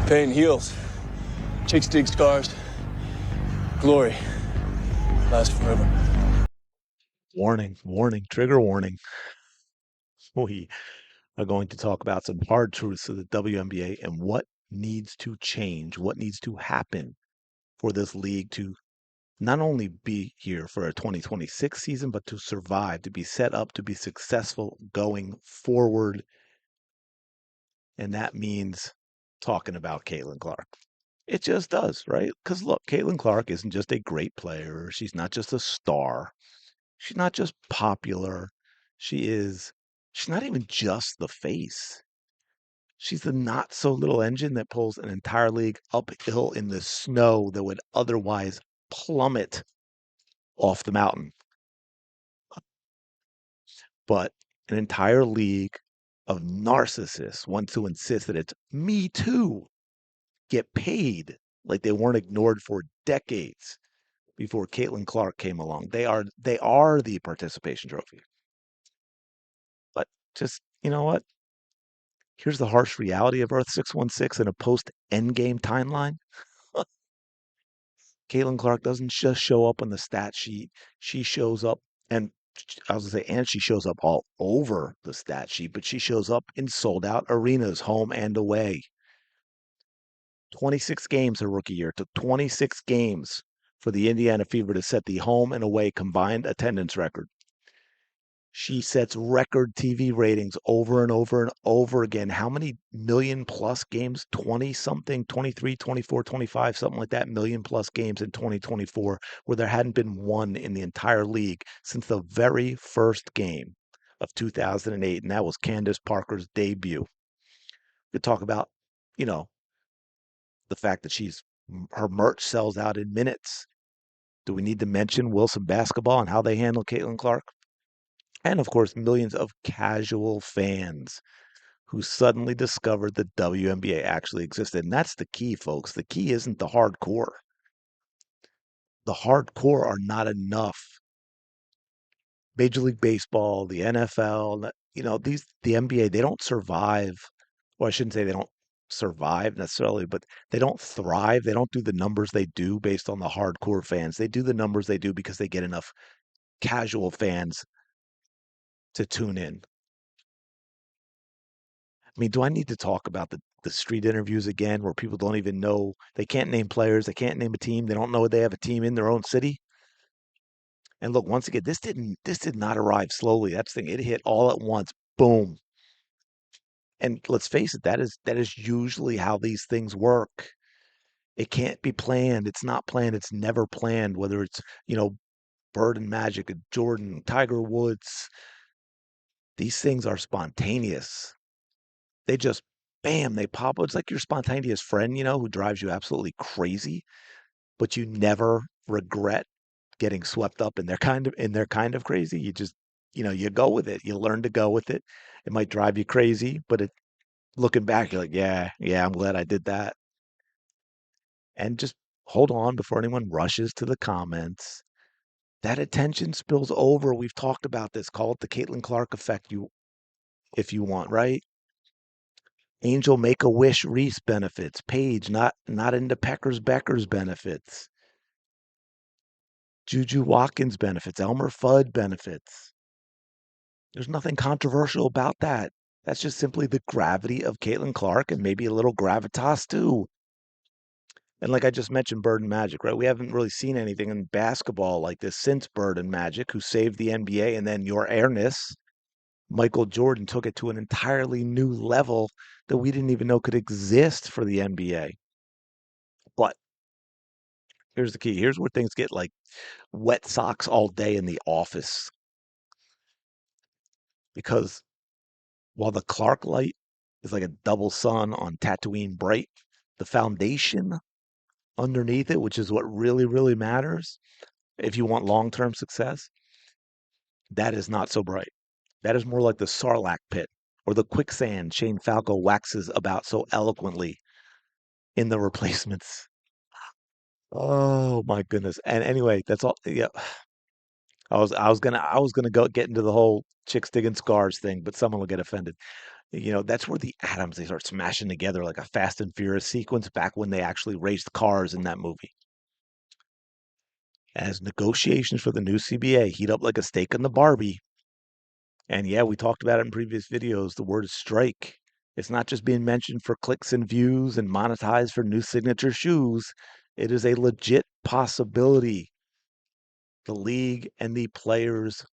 Pain heals. Chicks dig scars. Glory lasts forever. Warning, warning, trigger warning. We are going to talk about some hard truths of the WNBA and what needs to change, what needs to happen for this league to not only be here for a 2026 season, but to survive, to be set up to be successful going forward. And that means talking about Caitlin Clark. It just does, right? Because look, Caitlin Clark isn't just a great player. She's not just a star. She's not just popular. She is, she's not even just the face. She's the not so little engine that pulls an entire league uphill in the snow that would otherwise plummet off the mountain. But an entire league of narcissists want to insist that it's me too, get paid like they weren't ignored for decades before Caitlin Clark came along. They are the participation trophy. But just you know what? Here's the harsh reality of Earth 616 in a post endgame timeline. Caitlin Clark doesn't just show up on the stat sheet. She shows up, and I was gonna say, and she shows up all over the stat sheet, but she shows up in sold out arenas, home and away. 26 games her rookie year. It took 26 games for the Indiana Fever to set the home and away combined attendance record. She sets record TV ratings over and over and over again. How many million plus games? 20 something, 23, 24, 25, something like that, million plus games in 2024, where there hadn't been one in the entire league since the very first game of 2008. And that was Candace Parker's debut. We could talk about, you know, the fact that her merch sells out in minutes. Do we need to mention Wilson basketball and how they handle Caitlin Clark? And of course, millions of casual fans who suddenly discovered the WNBA actually existed. And that's the key, folks. The key isn't the hardcore. The hardcore are not enough. Major League Baseball, the NFL, the NBA, they don't survive. Well, I shouldn't say they don't survive necessarily, but they don't thrive. They don't do the numbers they do based on the hardcore fans. They do the numbers they do because they get enough casual fans to tune in. I mean, do I need to talk about the street interviews again where people don't even know, they can't name players, they can't name a team, they don't know they have a team in their own city? And look, once again, this did not arrive slowly. That's the thing. It hit all at once. Boom. And let's face it, that is usually how these things work. It can't be planned. It's not planned. It's never planned, whether it's, Bird and Magic, Jordan, Tiger Woods. These things are spontaneous. They just bam, they pop. It's like your spontaneous friend, who drives you absolutely crazy, but you never regret getting swept up in their kind of crazy. You just, you go with it. You learn to go with it. It might drive you crazy, but looking back, you're like, yeah, yeah, I'm glad I did that. And just hold on before anyone rushes to the comments. That attention spills over. We've talked about this. Call it the Caitlin Clark effect, if you want, right? Angel Make-A-Wish Reese benefits. Paige not into Becker's benefits. Juju Watkins benefits. Elmer Fudd benefits. There's nothing controversial about that. That's just simply the gravity of Caitlin Clark and maybe a little gravitas too. And like I just mentioned, Bird and Magic, right? We haven't really seen anything in basketball like this since Bird and Magic, who saved the NBA, and then your airness, Michael Jordan, took it to an entirely new level that we didn't even know could exist for the NBA. But here's the key. Here's where things get like wet socks all day in the office. Because while the Clark light is like a double sun on Tatooine bright, the foundation underneath it, which is what really, really matters if you want long term success, that is not so bright. That is more like the Sarlacc pit or the quicksand Shane Falco waxes about so eloquently in the replacements. Oh my goodness. And anyway, that's all. Yeah, I was gonna go get into the whole chicks digging scars thing, but someone will get offended. That's where the atoms, they start smashing together like a Fast and Furious sequence back when they actually raced cars in that movie. As negotiations for the new CBA heat up like a steak in the Barbie, and yeah, we talked about it in previous videos, the word is strike. It's not just being mentioned for clicks and views and monetized for new signature shoes. It is a legit possibility. The league and the players,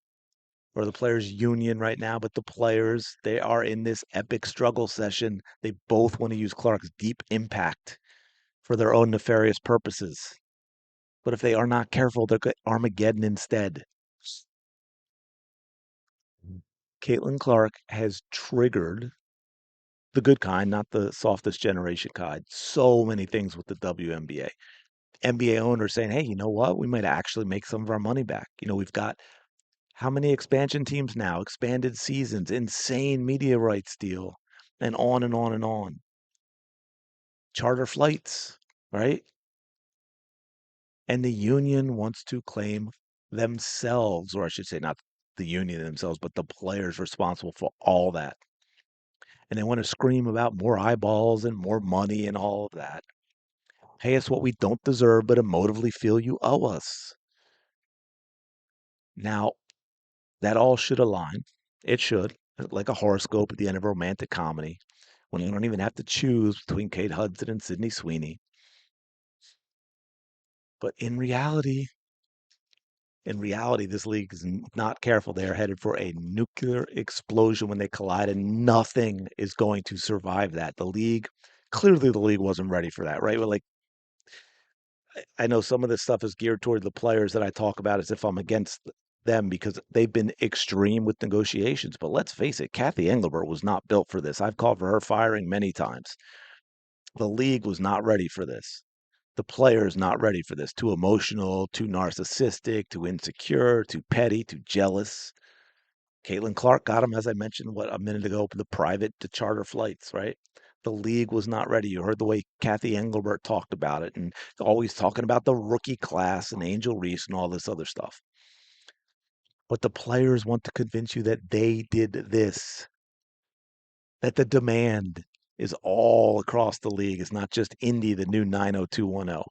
or the players union right now, but the players, they are in this epic struggle session. They both want to use Clark's deep impact for their own nefarious purposes. But if they are not careful, they'll get Armageddon instead. Caitlin Clark has triggered the good kind, not the softest generation kind. So many things with the WNBA. NBA owners saying, hey, you know what? We might actually make some of our money back. We've got how many expansion teams now, expanded seasons, insane media rights deal, and on and on and on. Charter flights, right? And the union wants to claim themselves, or I should say, not the union themselves, but the players responsible for all that. And they want to scream about more eyeballs and more money and all of that. Pay us what we don't deserve, but emotively feel you owe us. Now, that all should align. It should, like a horoscope at the end of a romantic comedy, when you don't even have to choose between Kate Hudson and Sydney Sweeney. But in reality, this league is not careful. They are headed for a nuclear explosion when they collide, and nothing is going to survive that. Clearly, the league wasn't ready for that, right? Well, like, I know some of this stuff is geared toward the players that I talk about as if I'm against them because they've been extreme with negotiations. But let's face it, Kathy Engelbert was not built for this. I've called for her firing many times. The league was not ready for this. The players not ready for this. Too emotional, too narcissistic, too insecure, too petty, too jealous. Caitlin Clark got him, as I mentioned, a minute ago, the private to charter flights, right? The league was not ready. You heard the way Kathy Engelbert talked about it and always talking about the rookie class and Angel Reese and all this other stuff. But the players want to convince you that they did this, that the demand is all across the league. It's not just Indy, the new 90210.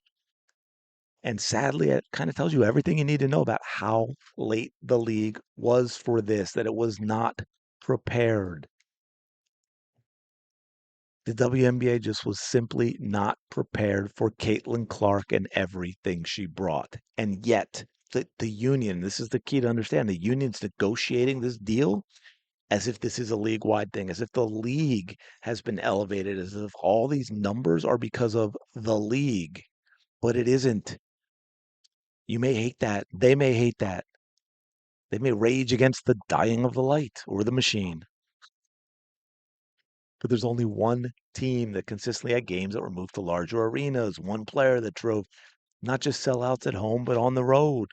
And sadly, it kind of tells you everything you need to know about how late the league was for this, that it was not prepared. The WNBA just was simply not prepared for Caitlin Clark and everything she brought. And yet, the union, this is the key to understand, the union's negotiating this deal as if this is a league wide thing, as if the league has been elevated, as if all these numbers are because of the league. But it isn't. You may hate that. They may hate that. They may rage against the dying of the light or the machine. But there's only one team that consistently had games that were moved to larger arenas, one player that drove not just sellouts at home, but on the road.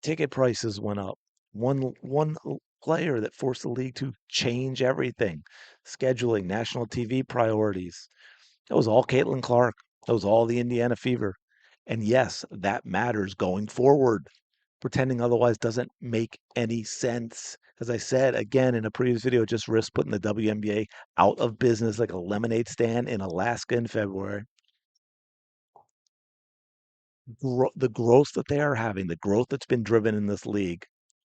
Ticket prices went up. One player that forced the league to change everything. Scheduling, national TV priorities. That was all Caitlin Clark. That was all the Indiana Fever. And yes, that matters going forward. Pretending otherwise doesn't make any sense. As I said again in a previous video, just risk putting the WNBA out of business like a lemonade stand in Alaska in February. The growth that they are having, the growth that's been driven in this league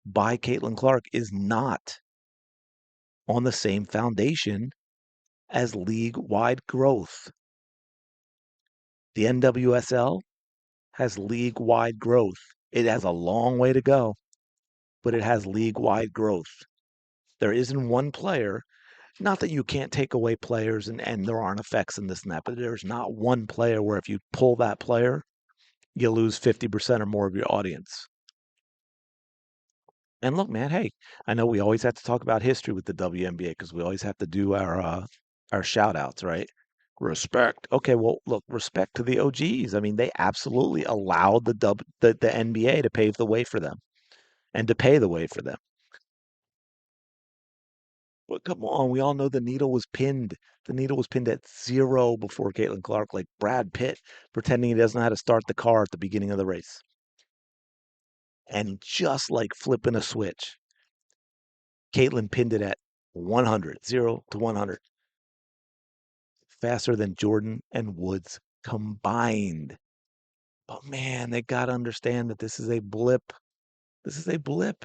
by Caitlin Clark is not on the same foundation as league-wide growth. The NWSL has league-wide growth. It has a long way to go, but it has league-wide growth. There isn't one player, not that you can't take away players and there aren't effects in this and that, but there's not one player where if you pull that player, you lose 50% or more of your audience. And look, man, hey, I know we always have to talk about history with the WNBA because we always have to do our shout outs, right? Respect. Okay, well, look, respect to the OGs. I mean, they absolutely allowed the NBA to pave the way for them and to pay the way for them. But come on, we all know the needle was pinned. The needle was pinned at zero before Caitlin Clark, like Brad Pitt pretending he doesn't know how to start the car at the beginning of the race. And just like flipping a switch, Caitlin pinned it at 100, 0 to 100, faster than Jordan and Woods combined. But man, they got to understand that this is a blip. This is a blip.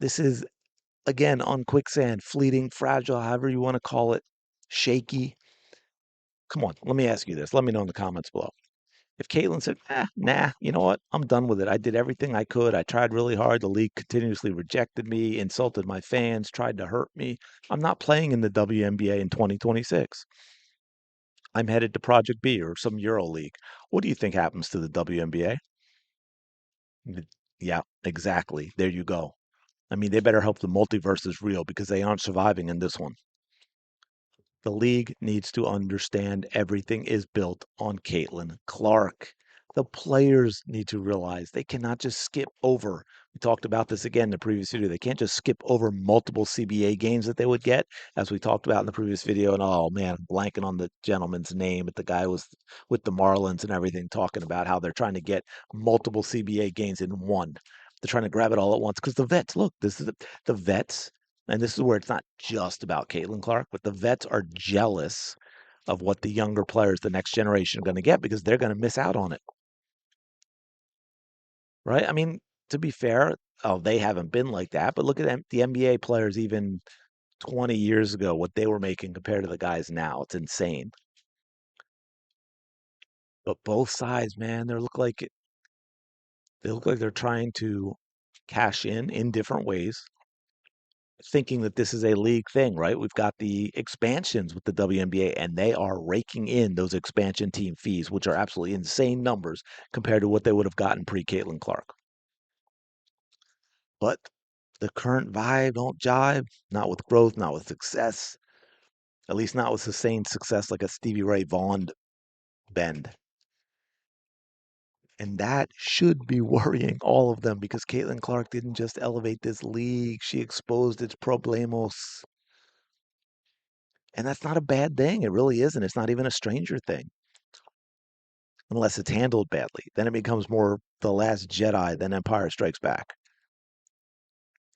This is, again, on quicksand, fleeting, fragile, however you want to call it, shaky. Come on, let me ask you this. Let me know in the comments below. If Caitlin said, nah, you know what? I'm done with it. I did everything I could. I tried really hard. The league continuously rejected me, insulted my fans, tried to hurt me. I'm not playing in the WNBA in 2026. I'm headed to Project B or some Euro League. What do you think happens to the WNBA? Yeah, exactly. There you go. I mean, they better hope the multiverse is real because they aren't surviving in this one. The league needs to understand everything is built on Caitlin Clark. The players need to realize they cannot just skip over. We talked about this again in the previous video. They can't just skip over multiple CBA games that they would get, as we talked about in the previous video. And oh man, I'm blanking on the gentleman's name, but the guy was with the Marlins and everything, talking about how they're trying to get multiple CBA games in one. They're trying to grab it all at once because the vets, look, this is the vets, and this is where it's not just about Caitlin Clark, but the vets are jealous of what the younger players, the next generation, are going to get because they're going to miss out on it, right? I mean, to be fair, oh, they haven't been like that, but look at the NBA players even 20 years ago, what they were making compared to the guys now. It's insane. But both sides, man, they look like they're trying to cash in different ways, thinking that this is a league thing, right? We've got the expansions with the WNBA, and they are raking in those expansion team fees, which are absolutely insane numbers compared to what they would have gotten pre Caitlin Clark. But the current vibe don't jive, not with growth, not with success, at least not with sustained success like a Stevie Ray Vaughan bend. And that should be worrying all of them because Caitlin Clark didn't just elevate this league, she exposed its problemos. And that's not a bad thing. It really isn't. It's not even a stranger thing unless it's handled badly. Then it becomes more The Last Jedi than Empire Strikes Back.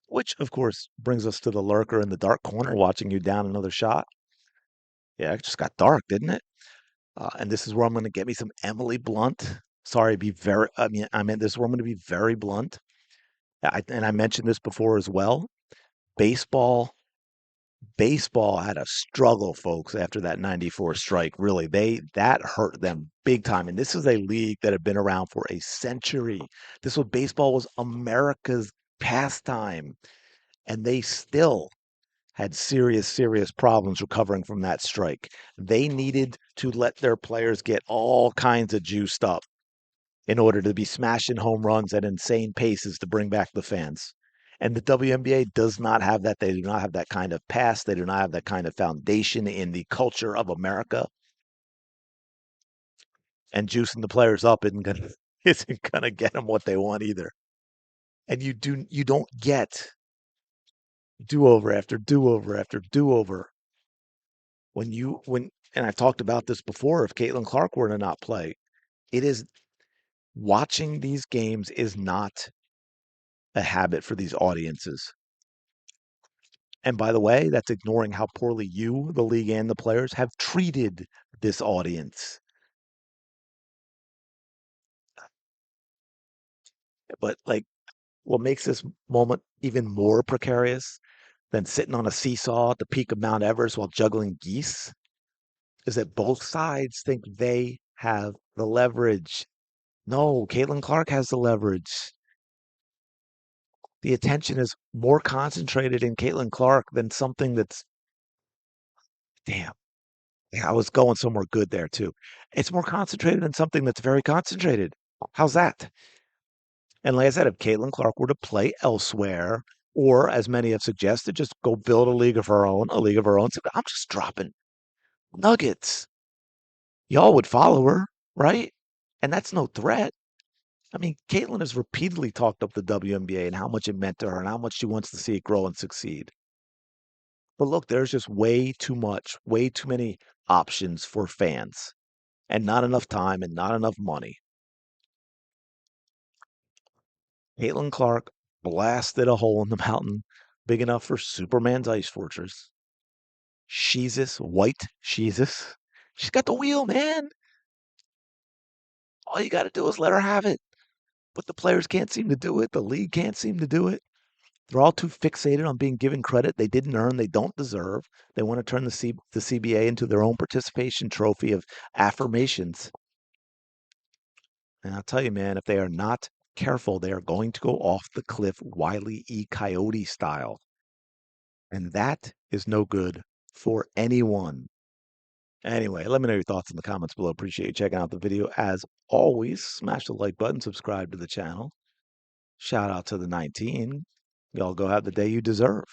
Which, of course, brings us to the lurker in the dark corner watching you down another shot. Yeah, it just got dark, didn't it? And this is where I'm going to get me some Emily Blunt. Sorry, I meant this is where I'm going to be very blunt. And I mentioned this before as well. Baseball Baseball had a struggle, folks, after that 94 strike. Really, that hurt them big time. And this is a league that had been around for a century. Baseball was America's pastime, and they still had serious, serious problems recovering from that strike. They needed to let their players get all kinds of juiced up in order to be smashing home runs at insane paces to bring back the fans. And the WNBA does not have that. They do not have that kind of past. They do not have that kind of foundation in the culture of America. And juicing the players up isn't gonna get them what they want either. And you don't get do over after do over after do over when and I've talked about this before. If Caitlin Clark were to not play, it is watching these games is not a habit for these audiences. And by the way, that's ignoring how poorly you, the league, and the players have treated this audience. But like, what makes this moment even more precarious than sitting on a seesaw at the peak of Mount Everest while juggling geese is that both sides think they have the leverage. No, Caitlin Clark has the leverage. The attention is more concentrated in Caitlin Clark than something that's, damn, yeah, I was going somewhere good there too. It's more concentrated than something that's very concentrated. How's that? And like I said, if Caitlin Clark were to play elsewhere, or as many have suggested, just go build a league of her own. I'm just dropping nuggets. Y'all would follow her, right? And that's no threat. I mean, Caitlin has repeatedly talked up the WNBA and how much it meant to her and how much she wants to see it grow and succeed. But look, there's just way too many options for fans, and not enough time and not enough money. Caitlin Clark blasted a hole in the mountain big enough for Superman's ice fortress. Jesus, white Jesus. She's got the wheel, man. All you got to do is let her have it. But the players can't seem to do it. The league can't seem to do it. They're all too fixated on being given credit they didn't earn, they don't deserve. They want to turn the CBA into their own participation trophy of affirmations. And I'll tell you, man, if they are not careful, they are going to go off the cliff Wile E. Coyote style. And that is no good for anyone. Anyway, let me know your thoughts in the comments below. Appreciate you checking out the video. As always, smash the like button, subscribe to the channel. Shout out to the 19. Y'all go have the day you deserve.